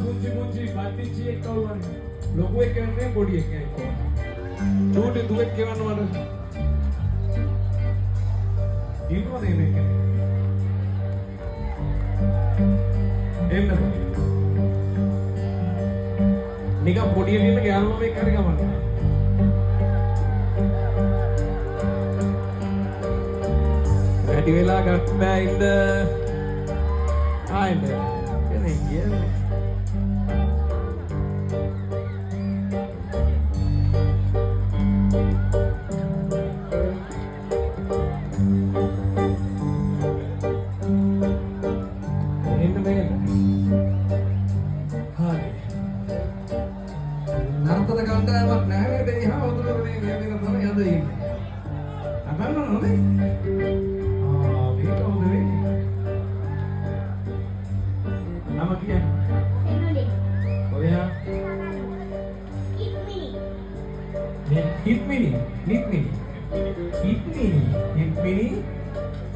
පුංචි පත්තිච්චි එක්ක වුණා. ලොකු එක කියන්නේ පොඩි එක එක්ක. චූටි දුවෙක් කියවන්නවද? ඉන්නවනේ මේක. එන්න. නිකන් පොඩි එකෙක් ඉන්න ගෑනු ළමෙක් හරි ගමන්නේ. වැඩි වෙලා ගන්න බෑ ඉන්න. ආයෙත් එනේ කියන්නේ. නර්තන කණ්ඩායමක් නැහැ නේද? එහා වතුරේ මේ යන්නේ තමයි යද ඉන්නේ. අහන්නවනේ. මේක හොඳ වෙන්නේ. නම කියන්නේ? සෙනුලි. ඔයා? හිට්මිනි.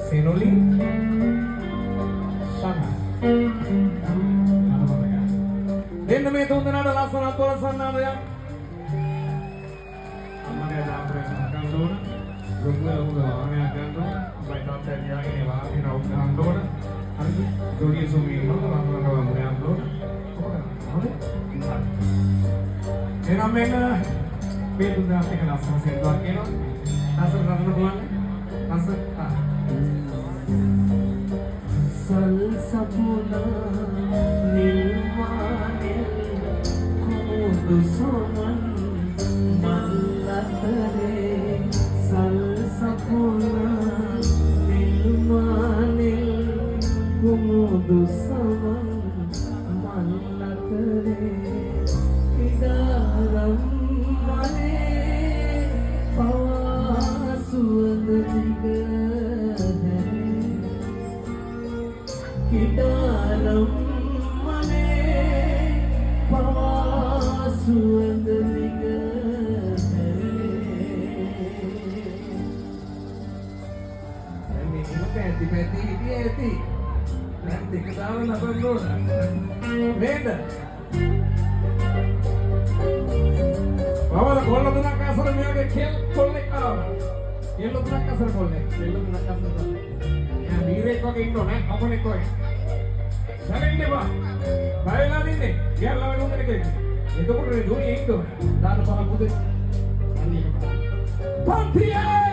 සෙනුලි. සනා. දෙන්න මේ තුන් දෙනාට ලස්සනක් පොරසන්නාද යා? අම්මගේ දාපරේ ගන්න ඕන. ලොකු ආමයක් ගන්න ඕන. බයිට් එකක් තියාගෙන වාහනේ රවුම් ගන්න ඕන. හරිද? ජෝඩිය සෝමි ඉන්නවා ලස්සනව අම්මේ යන්න ඕන. හරි? එනම් මේක මේ තුන් දෙනාට එක ලස්සන සෙල්ලමක් කියනවා. ලස්සන රන්න පුළුවන්. ලස්සන සල් සපුනා නිල්මානේ කුඩු සොමන් මල්ලතරේ සල් සපුනා නිල්මානේ කුඩු සොමන් මල්ලතරේ ඉදාරම් මනේ පවාසුවඳ දිග Kidaram mane pawasuand diga ini peti ini nanti ketahuan apa dulu beda bawa kolla tunak kasar mege khel kolle yello tunak kasar kolle ya mirek wage inno ne apane koy සැලෙන්න එපා. බයලා ඉන්නේ. ගියල්ලා වෙන උන්දට කෙනෙක්. එතකොට නේ දුවේ ඉන්න ඕන. දාන පහ පුදේ. පන්තියේ